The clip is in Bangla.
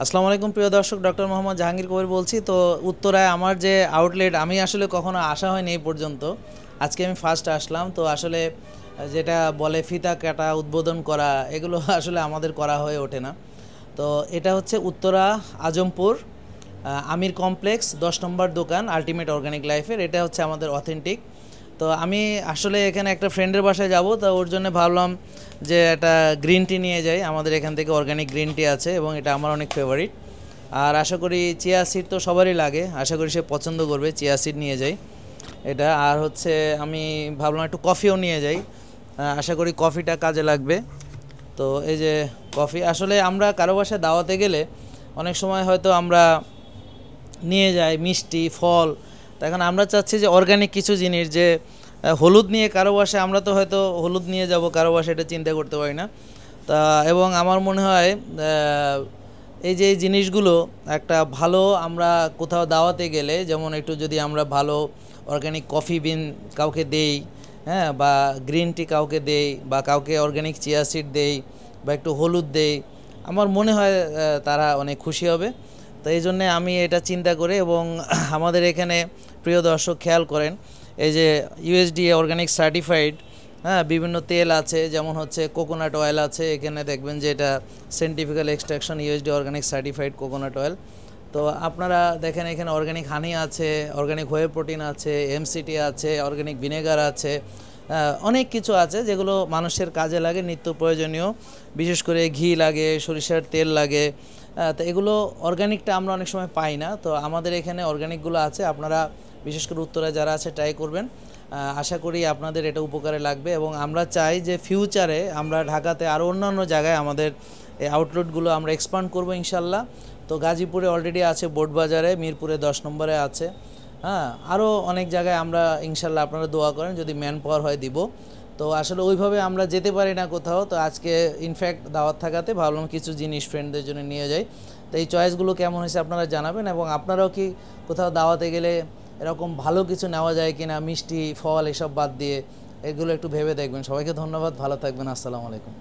আসসালামু আলাইকুম প্রিয় দর্শক, ডক্টর মোহাম্মদ জাহাঙ্গীর কবির বলছি। তো উত্তরায় আমার যে আউটলেট, আমি আসলে কখনো আসা হয়নি এই পর্যন্ত, আজকে আমি ফার্স্ট আসলাম। তো আসলে যেটা বলে ফিতা কাটা, উদ্বোধন করা, এগুলো আসলে আমাদের করা হয়ে ওঠে না। তো এটা হচ্ছে উত্তরা আজমপুর আমির কমপ্লেক্স 10 নম্বর দোকান, আলটিমেট অর্গানিক লাইফের। এটা হচ্ছে আমাদের অথেন্টিক। তো আমি আসলে এখানে একটা ফ্রেন্ডের বাসায় যাব, তো ওর জন্য ভাবলাম যে একটা গ্রিন টি নিয়ে যাই। আমাদের এখান থেকে অর্গানিক গ্রিন টি আছে এবং এটা আমার অনেক ফেভারিট। আর আশা করি চিয়া সিড তো সবারই লাগে, আশা করি সে পছন্দ করবে। চিয়া সিড নিয়ে যাই এটা। আর হচ্ছে আমি ভাবলাম একটু কফিও নিয়ে যাই, আশা করি কফিটা কাজে লাগবে। তো এই যে কফি, আসলে আমরা কারো বাসায় দাওয়াতে গেলে অনেক সময় হয়তো আমরা নিয়ে যাই মিষ্টি ফল। তো এখন আমরা চাচ্ছি যে অর্গানিক কিছু জিনিস, যে হলুদ নিয়ে কারো বাসায়, আমরা তো হয়তো হলুদ নিয়ে যাব কারো বাসায়, এটা চিন্তা করতে পারি না। তা এবং আমার মনে হয় এই যে এই জিনিসগুলো একটা ভালো, আমরা কোথাও দাওয়াতে গেলে যেমন একটু যদি আমরা ভালো অর্গানিক কফি বিন কাউকে দেই, হ্যাঁ, বা গ্রিন টি কাউকে দেই, বা কাউকে অর্গানিক চিয়া সিড দেই, বা একটু হলুদ দেই, আমার মনে হয় তারা অনেক খুশি হবে। তো এই জন্যে আমি এটা চিন্তা করি। এবং আমাদের এখানে প্রিয় দর্শক খেয়াল করেন, এই যে ইউএসডিএ অর্গানিক সার্টিফাইড, হ্যাঁ, বিভিন্ন তেল আছে, যেমন হচ্ছে কোকোনাট অয়েল আছে। এখানে দেখবেন যে এটা scientifical extraction USD organic certified coconut oil. তো আপনারা দেখেন এখানে অর্গানিক হানি আছে, অর্গানিক হোয়ে প্রোটিন আছে, এমসিটি আছে, অর্গানিক ভিনেগার আছে, অনেক কিছু আছে যেগুলো মানুষের কাজে লাগে, নিত্য প্রয়োজনীয়। বিশেষ করে ঘি লাগে, সরিষার তেল লাগে। তো এগুলো অর্গানিকটা আমরা অনেক সময় পাই না, তো আমাদের এখানে অর্গানিকগুলো আছে। আপনারা বিশেষ করে উত্তরায় যারা আছে ট্রাই করবেন, আশা করি আপনাদের এটা উপকারে লাগবে। এবং আমরা চাই যে ফিউচারে আমরা ঢাকাতে আরও অন্যান্য জায়গায় আমাদের এই আউটলেটগুলো আমরা এক্সপান্ড করব ইনশাল্লাহ। তো গাজীপুরে অলরেডি আছে, বোর্ডবাজারে, মিরপুরে 10 নম্বরে আছে, হ্যাঁ, আরও অনেক জায়গায় আমরা ইনশাল্লাহ, আপনারা দোয়া করেন যদি ম্যান পাওয়ার হয় দিব। তো আসলে ওইভাবে আমরা যেতে পারি না কোথাও। তো আজকে ইনফ্যাক্ট দাওয়াত থাকাতে ভাবলাম কিছু জিনিস ফ্রেন্ডদের জন্য নিয়ে যাই। তো এই চয়েসগুলো কেমন হয়েছে আপনারা জানাবেন। এবং আপনারাও কি কোথাও দাওয়াতে গেলে এরকম ভালো কিছু নেওয়া যায় কিনা, মিষ্টি ফল এসব বাদ দিয়ে, এগুলো একটু ভেবে দেখবেন। সবাইকে ধন্যবাদ, ভালো থাকবেন, আসসালামু আলাইকুম।